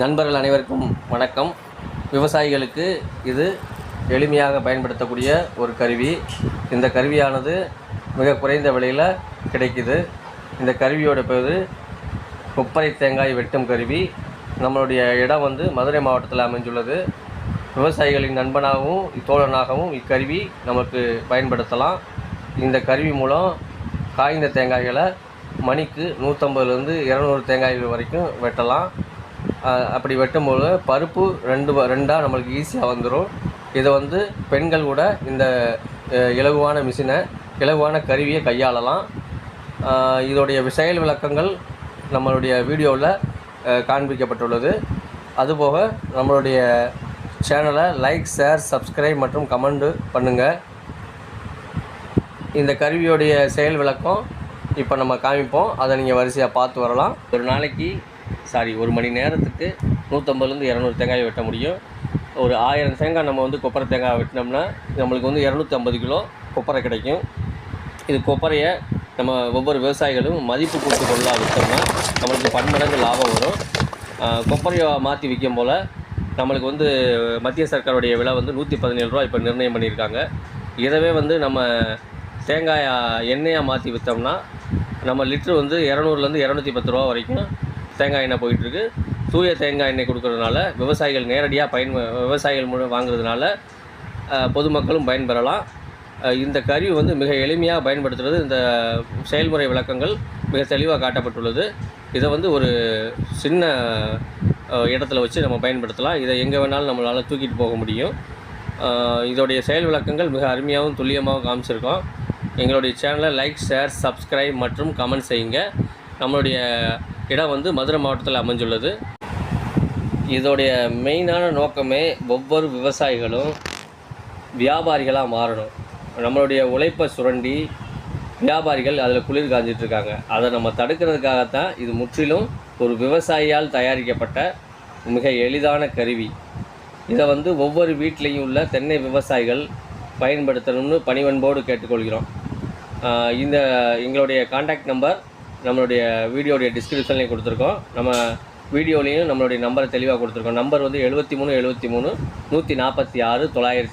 நண்பர்கள் அனைவருக்கும் வணக்கம். விவசாயிகளுக்கு இது எளிமையாக பயன்படுத்தக்கூடிய ஒரு கருவி. இந்த கருவியானது மிக குறைந்த விலையில் கிடைக்குது. இந்த கருவியோட பேர் கொப்பரை தேங்காய் வெட்டும் கருவி. நம்மளுடைய இடம் மதுரை மாவட்டத்தில் அமைந்துள்ளது. விவசாயிகளின் நண்பனாகவும் தோழனாகவும் இக்கருவி நமக்கு பயன்படுத்தலாம். இந்த கருவி மூலம் காய்ந்த தேங்காய்களை மணிக்கு 150லேருந்து 200 தேங்காய்கள் வரைக்கும் வெட்டலாம். அப்படி வெட்டும்போது பருப்பு ரெண்டாக நம்மளுக்கு ஈஸியாக வந்துடும். இதை பெண்கள் கூட இந்த இலகுவான கருவியை கையாளலாம். இதோடைய செயல் விளக்கங்கள் நம்மளுடைய வீடியோவில் காண்பிக்கப்பட்டுள்ளது. அதுபோக நம்மளுடைய சேனலை லைக், ஷேர், சப்ஸ்கிரைப் மற்றும் கமெண்ட் பண்ணுங்கள். இந்த கருவியோடைய செயல் விளக்கம் இப்போ நம்ம காமிப்போம். அதை நீங்கள் வரிசையாக பார்த்து வரலாம். ஒரு மணி நேரத்துக்கு 150லேருந்து 200 தேங்காய் வெட்ட முடியும். ஒரு 1000 தேங்காய் நம்ம கொப்பரை தேங்காய் வெட்டினோம்னா நம்மளுக்கு 250 கிலோ கொப்பரை கிடைக்கும். இது கொப்பரையை நம்ம ஒவ்வொரு விவசாயிகளும் மதிப்பு கூட்டு பொருளாக விற்றோம்னா நம்மளுக்கு பன்மடங்கு லாபம் வரும். கொப்பரையை மாற்றி விற்கும் போல் நம்மளுக்கு மத்திய சர்க்காருடைய விலை 117 ரூபா இப்போ நிர்ணயம் பண்ணியிருக்காங்க. இதவே நம்ம தேங்காய் எண்ணெயாக மாற்றி விற்றோம்னா நம்ம லிட்ரு 200லேருந்து 210 ரூபா வரைக்கும் தேங்காய் எண்ணெய் போயிட்டுருக்கு. தூய தேங்காய் எண்ணெய் கொடுக்கறதுனால விவசாயிகள் நேரடியாக விவசாயிகள் மூலம் வாங்குறதுனால பொதுமக்களும் பயன்பெறலாம். இந்த கருவி மிக எளிமையாக பயன்படுத்துகிறது. இந்த செயல்முறை விளக்கங்கள் மிக தெளிவாக காட்டப்பட்டுள்ளது. இதை ஒரு சின்ன இடத்துல வச்சு நம்ம பயன்படுத்தலாம். இதை எங்கே வேணாலும் நம்மளால் தூக்கிட்டு போக முடியும். இதோடைய செயல் விளக்கங்கள் மிக அருமையாகவும் துல்லியமாகவும் காமிச்சிருக்கோம். எங்களுடைய சேனலை லைக், ஷேர், சப்ஸ்கிரைப் மற்றும் கமெண்ட் செய்யுங்க. நம்மளுடைய இடம் மதுரை மாவட்டத்தில் அமைஞ்சுள்ளது. இதோடைய மெயினான நோக்கமே ஒவ்வொரு விவசாயிகளும் வியாபாரிகளாக மாறணும். நம்மளுடைய உழைப்பை சுரண்டி வியாபாரிகள் அதில் குளிர் காஞ்சிட்ருக்காங்க. அதை நம்ம தடுக்கிறதுக்காகத்தான் இது முற்றிலும் ஒரு விவசாயியால் தயாரிக்கப்பட்ட மிக எளிதான கருவி. இதை ஒவ்வொரு வீட்லேயும் உள்ள தென்னை விவசாயிகள் பயன்படுத்தணும்னு பணிவன்போடு கேட்டுக்கொள்கிறோம். எங்களுடைய கான்டாக்ட் நம்பர் நம்மளுடைய வீடியோடைய டிஸ்கிரிப்ஷன்லேயும் கொடுத்துருக்கோம். நம்ம வீடியோலேயும் நம்மளுடைய நம்பரை தெளிவாக கொடுத்துருக்கோம். நம்பர் 73 73 146 900.